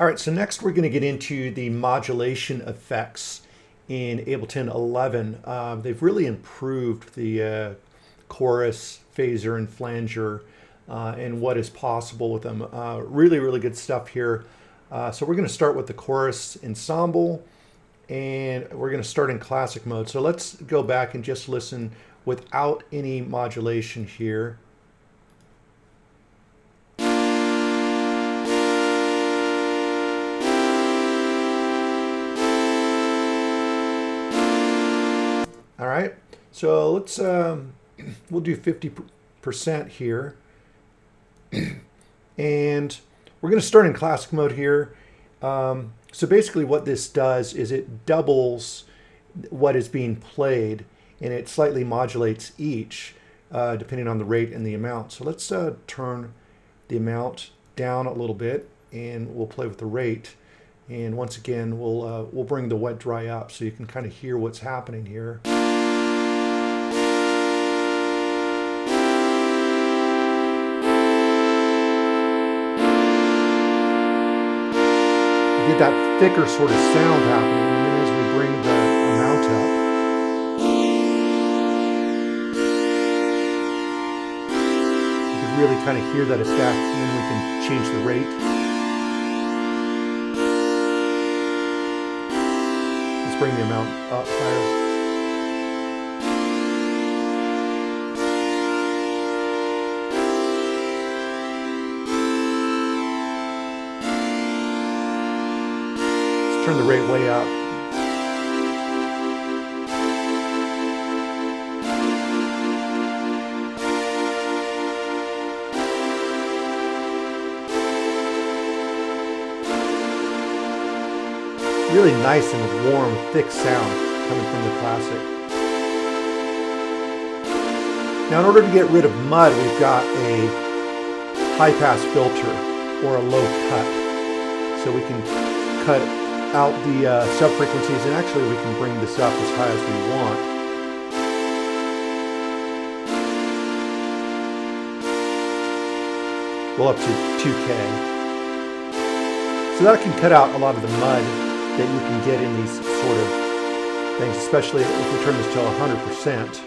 All right, so next we're going to get into the modulation effects in Ableton 11. They've really improved the chorus, phaser, and flanger and what is possible with them. Really good stuff here. So we're going to start with the chorus ensemble, and we're going to start in classic mode. So let's go back and just listen without any modulation here. All right, so let's we'll do 50% here, and we're going to start in classic mode here. So basically, what this does is it doubles what is being played, and it slightly modulates each depending on the rate and the amount. So let's turn the amount down a little bit, and we'll play with the rate. And once again, we'll bring the wet dry up so you can kind of hear what's happening here. Get that thicker sort of sound happening, and then as we bring the amount up, you can really kind of hear that effect, and then we can change the rate. Let's bring the amount up higher. Turn the rate way up. Really nice and warm, thick sound coming from the classic. Now in order to get rid of mud, we've got a high pass filter or a low cut. So we can cut out the sub-frequencies, and actually we can bring this up as high as we want. Well, up to 2K. So that can cut out a lot of the mud that you can get in these sort of things, especially if we turn this to 100%.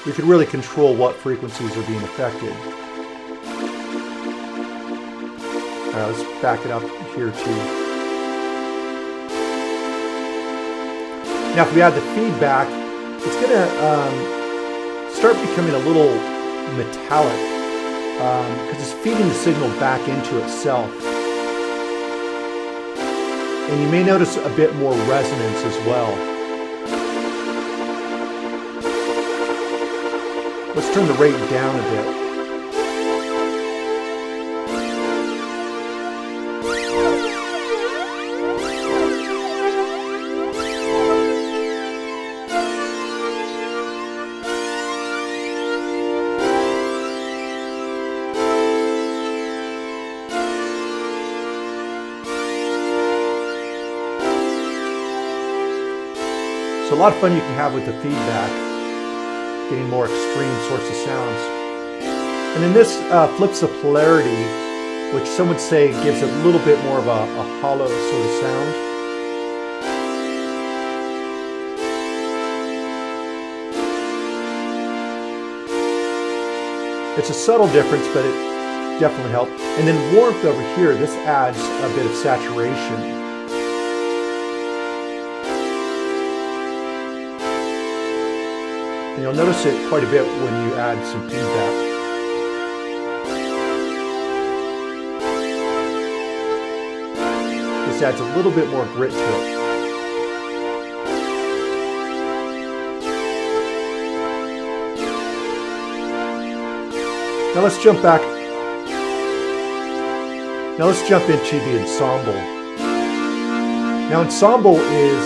We could really control what frequencies are being affected. All right, let's back it up here too. Now if we add the feedback, it's going to start becoming a little metallic because it's feeding the signal back into itself. And you may notice a bit more resonance as well. Let's turn the rate down a bit. So a lot of fun you can have with the feedback, getting more extreme sorts of sounds. And then this flips the polarity, which some would say gives it a little bit more of a hollow sort of sound. It's a subtle difference, but it definitely helps. And then warmth over here, this adds a bit of saturation. And you'll notice it quite a bit when you add some feedback. This adds a little bit more grit to it. Now let's jump back. Now let's jump into the ensemble. Now ensemble is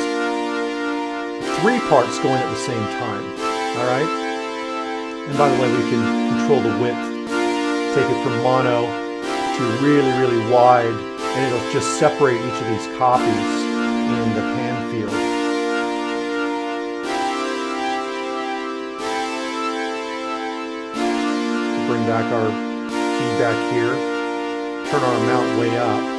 3 parts going at the same time. All right, and by the way, we can control the width, take it from mono to really wide, and it'll just separate each of these copies in the pan field. bring back our feedback here, turn our amount way up.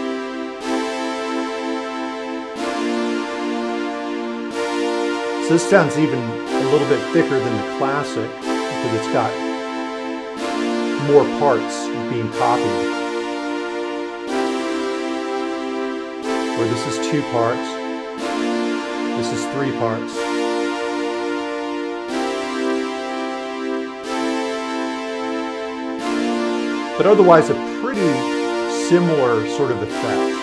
So this sounds even a little bit thicker than the classic because it's got more parts being copied. Where this is 2 parts, this is 3 parts. But otherwise a pretty similar sort of effect.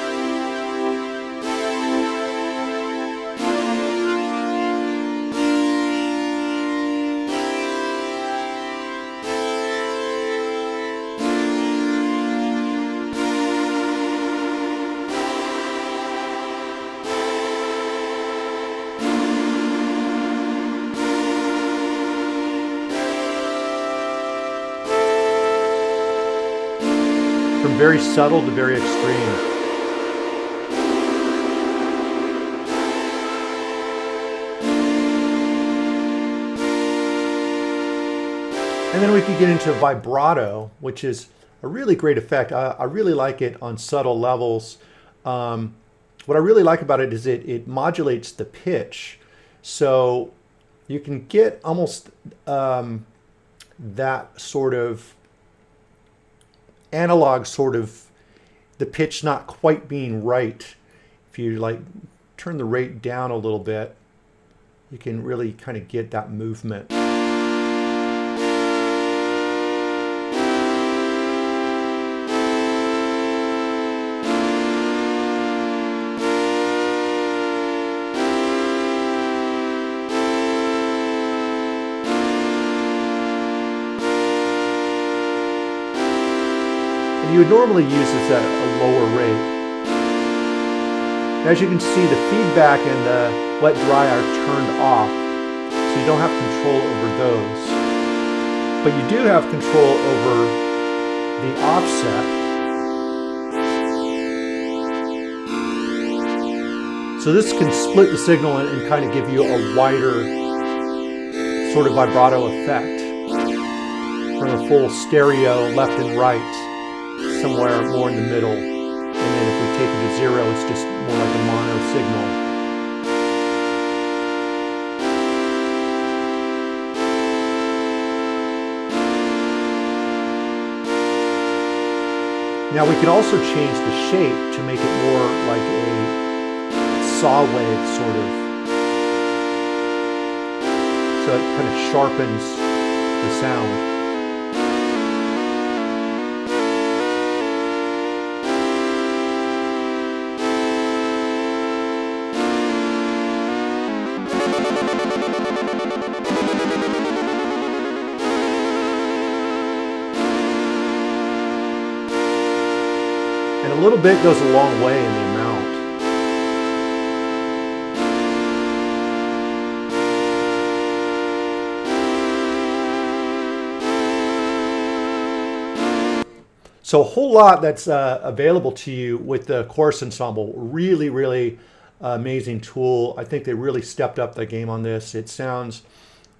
From very subtle to very extreme. And then we could get into vibrato, which is a really great effect. I really like it on subtle levels. What I really like about it is it modulates the pitch. So you can get almost that sort of analog sort of the pitch not quite being right. If you like turn the rate down a little bit, you can really kind of get that movement. You would normally use this at a lower rate. As you can see, the feedback and the wet dry are turned off, so you don't have control over those. But you do have control over the offset. So this can split the signal and kind of give you a wider sort of vibrato effect from a full stereo left and right. Somewhere more in the middle, and then if we take it to 0, it's just more like a mono signal. Now we can also change the shape to make it more like a saw wave sort of, so it kind of sharpens the sound. And a little bit goes a long way in the amount. So a whole lot that's available to you with the Chorus Ensemble. Really, really amazing tool. I think they really stepped up the game on this. It sounds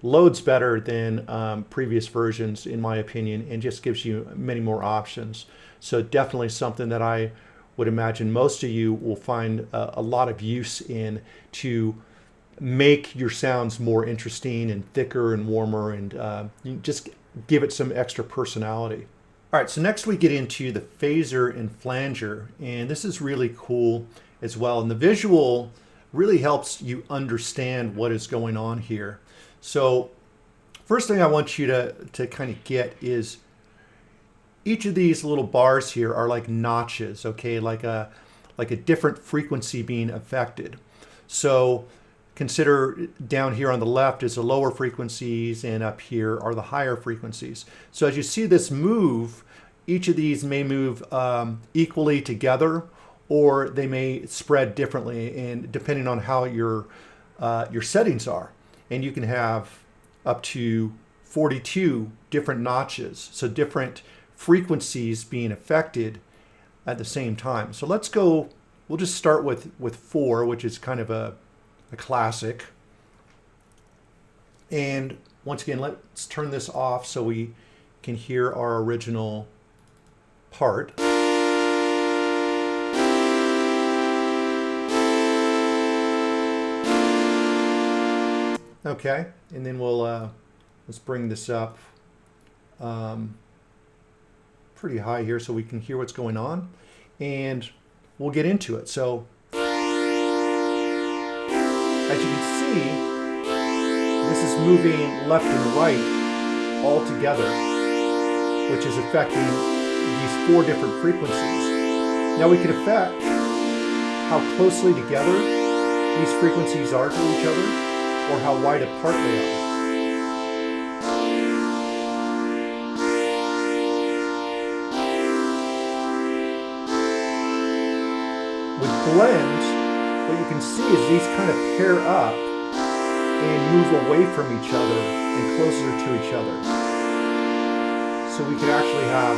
loads better than previous versions, in my opinion, and just gives you many more options. So definitely something that I would imagine most of you will find a lot of use in to make your sounds more interesting and thicker and warmer, and you just give it some extra personality. All right, so next we get into the phaser and flanger, and this is really cool as well. And the visual really helps you understand what is going on here. So first thing I want you to kind of get is each of these little bars here are like notches, okay, like a different frequency being affected. So consider down here on the left is the lower frequencies, and up here are the higher frequencies. So as you see this move, each of these may move equally together, or they may spread differently, and depending on how your settings are. And you can have up to 42 different notches, so different frequencies being affected at the same time. So let's go, we'll just start with 4, which is kind of a classic. And once again, let's turn this off so we can hear our original part. Okay, and then we'll let's bring this up pretty high here so we can hear what's going on, and we'll get into it. So as you can see, this is moving left and right all together, which is affecting these 4 different frequencies. Now we can affect how closely together these frequencies are to each other, or how wide apart they are. With blend, what you can see is these kind of pair up and move away from each other and closer to each other. So we could actually have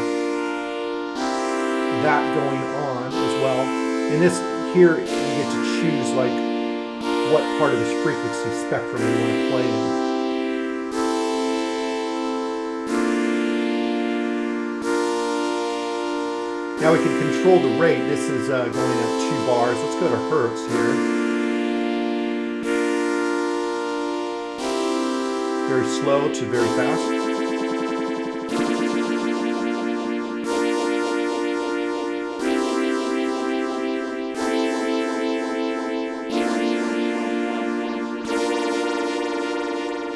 that going on as well. And this here, you get to choose like what part of this frequency spectrum you want to play in. Now we can control the rate. This is going at 2 bars. Let's go to hertz here. Very slow to very fast.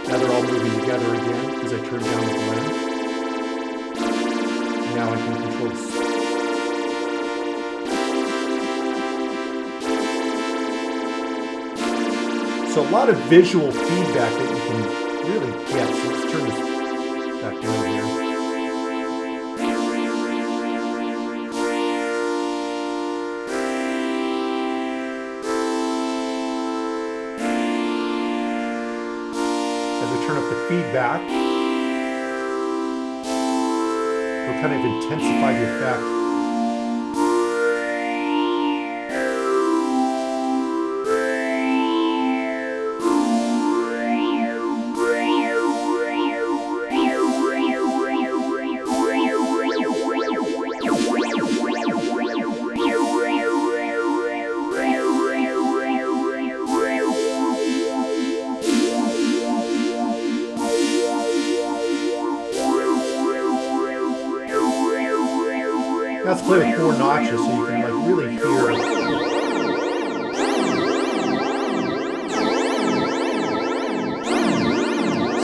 Now they're all moving together again as I turn down the blend. Now I can control the speed. So a lot of visual feedback that you can really get. So let's turn this back down here. As we turn up the feedback, we'll kind of intensify the effect. Let's play with 4 notches so you can like really hear.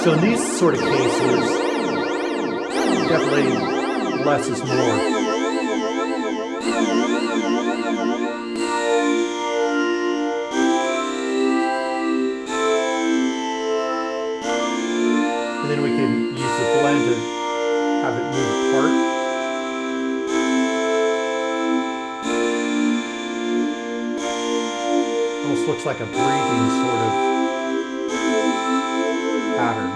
So in these sort of cases, definitely less is more. And then we can use the blend to have it move apart. Almost looks like a breathing sort of pattern.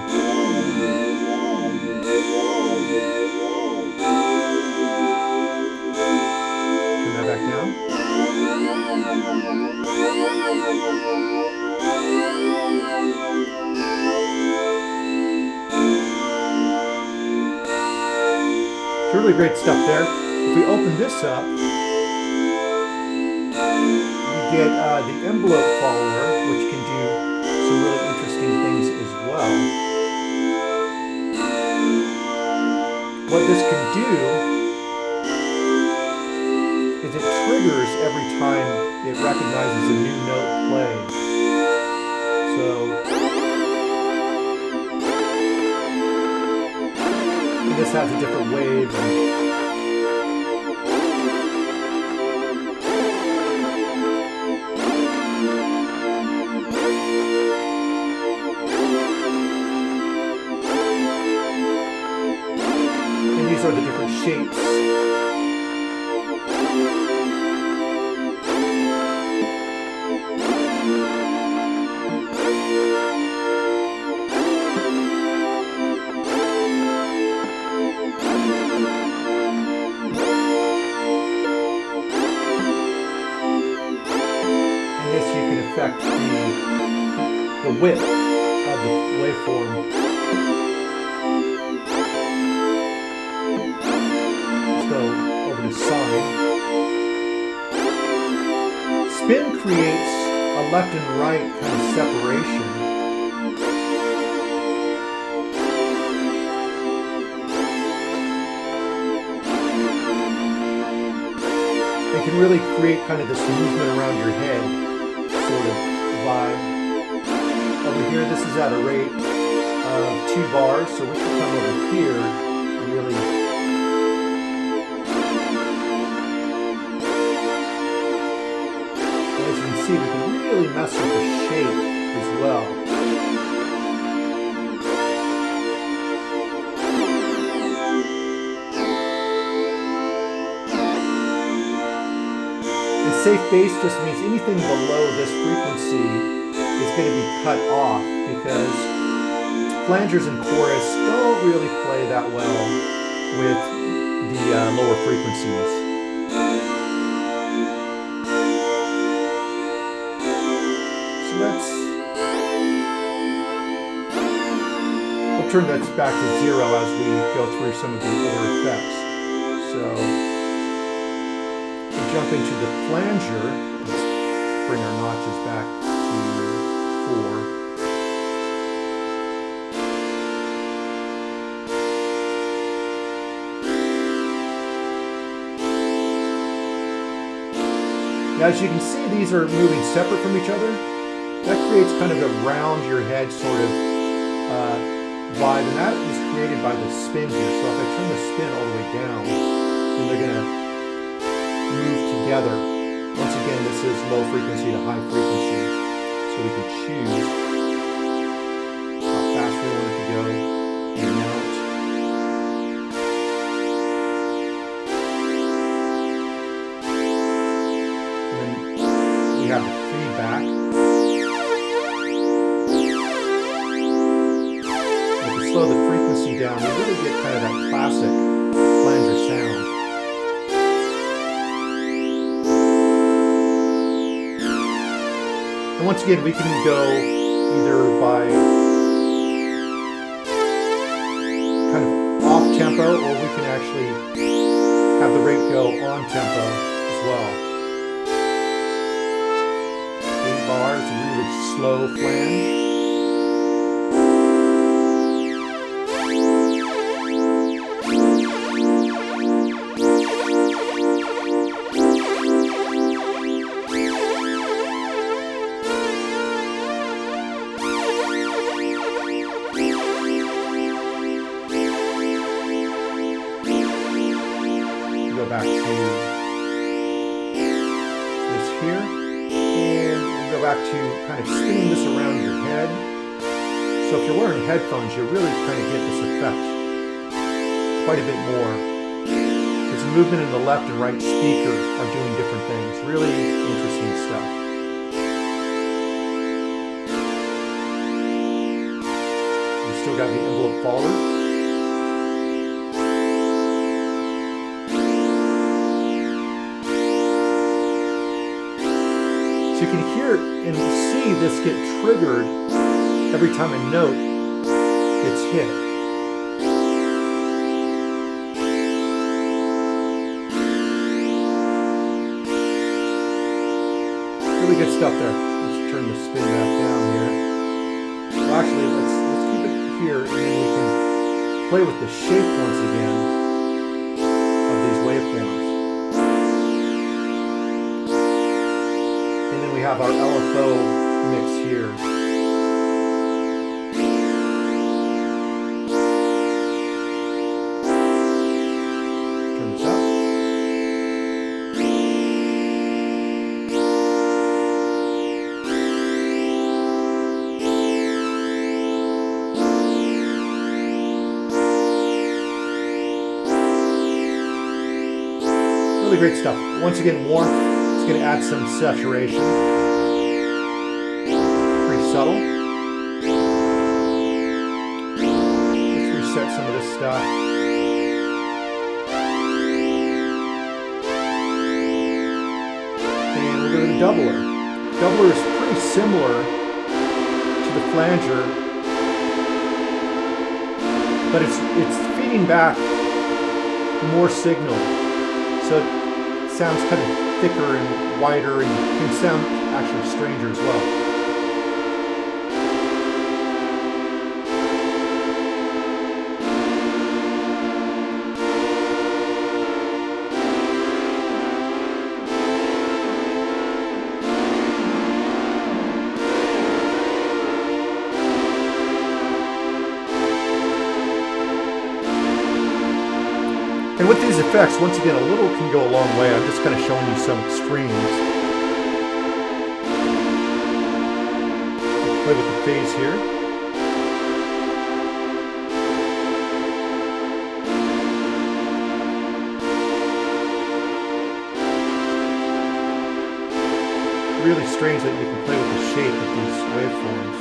Turn that back down. It's really great stuff there. If we open this up, get the envelope follower, which can do some really interesting things as well. What this can do is it triggers every time it recognizes a new note played. So, and this has a different wave. These are the different shapes. And this you can affect the width of the waveform. creates a left and right kind of separation. It can really create kind of this movement around your head sort of vibe. Over here, this is at a rate of 2 bars, so we can come over here and really as you can see, we can really mess with the shape as well. Safe bass just means anything below this frequency is going to be cut off, because flangers and chorus don't really play that well with the lower frequencies. So we'll turn that back to 0 as we go through some of the other effects. So jump into the flanger. Let's bring our notches back to 4. Now, as you can see, these are moving separate from each other. That creates kind of a round your head sort of vibe, and that is created by the spin here. So if I turn the spin all the way down, then they're going to move together. Once again, this is low frequency to high frequency, so we can choose how fast we want it to go and out. And then we have the feedback. If we slow the frequency down, we really get kind of that classic flanger sound. And once again, we can go either by kind of off tempo, or we can actually have the rate go on tempo as well. 8 bars, really slow flange. Back to this here, and we'll go back to kind of spinning this around your head. So if you're wearing headphones, you really kind of get this effect quite a bit more, because the movement in the left and right speaker are doing different things. Really interesting stuff. We still got the envelope folder. You can hear and see this get triggered every time a note gets hit. Really good stuff there. Let's turn the spin back down here. Well, actually, let's keep it here, and then we can play with the shape once again of these waveforms. We have our LFO mix here. Turn this up. Really great stuff. Once again, warmth. It's going to add some saturation. Pretty subtle. Let's reset some of this stuff. And we'll go to the doubler. Doubler is pretty similar to the flanger, but it's feeding back more signal. So it sounds kind of thicker and wider, and can sound actually stranger as well. And with these effects, once again, a little can go a long way. I'm just kind of showing you some extremes. Play with the phase here. Really strange that you can play with the shape of these waveforms.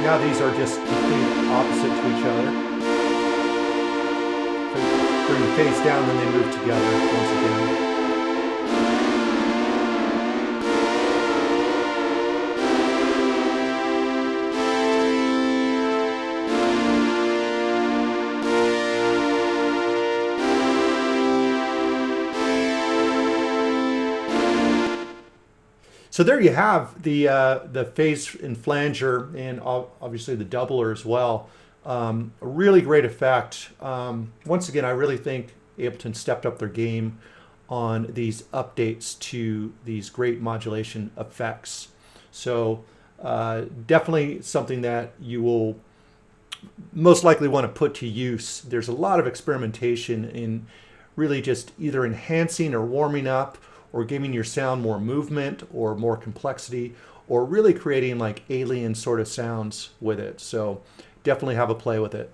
Now these are just complete opposite to each other. Bring the phase down, then they move together once again. So there you have the phase in flanger, and obviously the doubler as well. A really great effect. Once again, I really think Ableton stepped up their game on these updates to these great modulation effects. So definitely something that you will most likely want to put to use. There's a lot of experimentation in really just either enhancing or warming up, or giving your sound more movement or more complexity, or really creating like alien sort of sounds with it. So definitely have a play with it.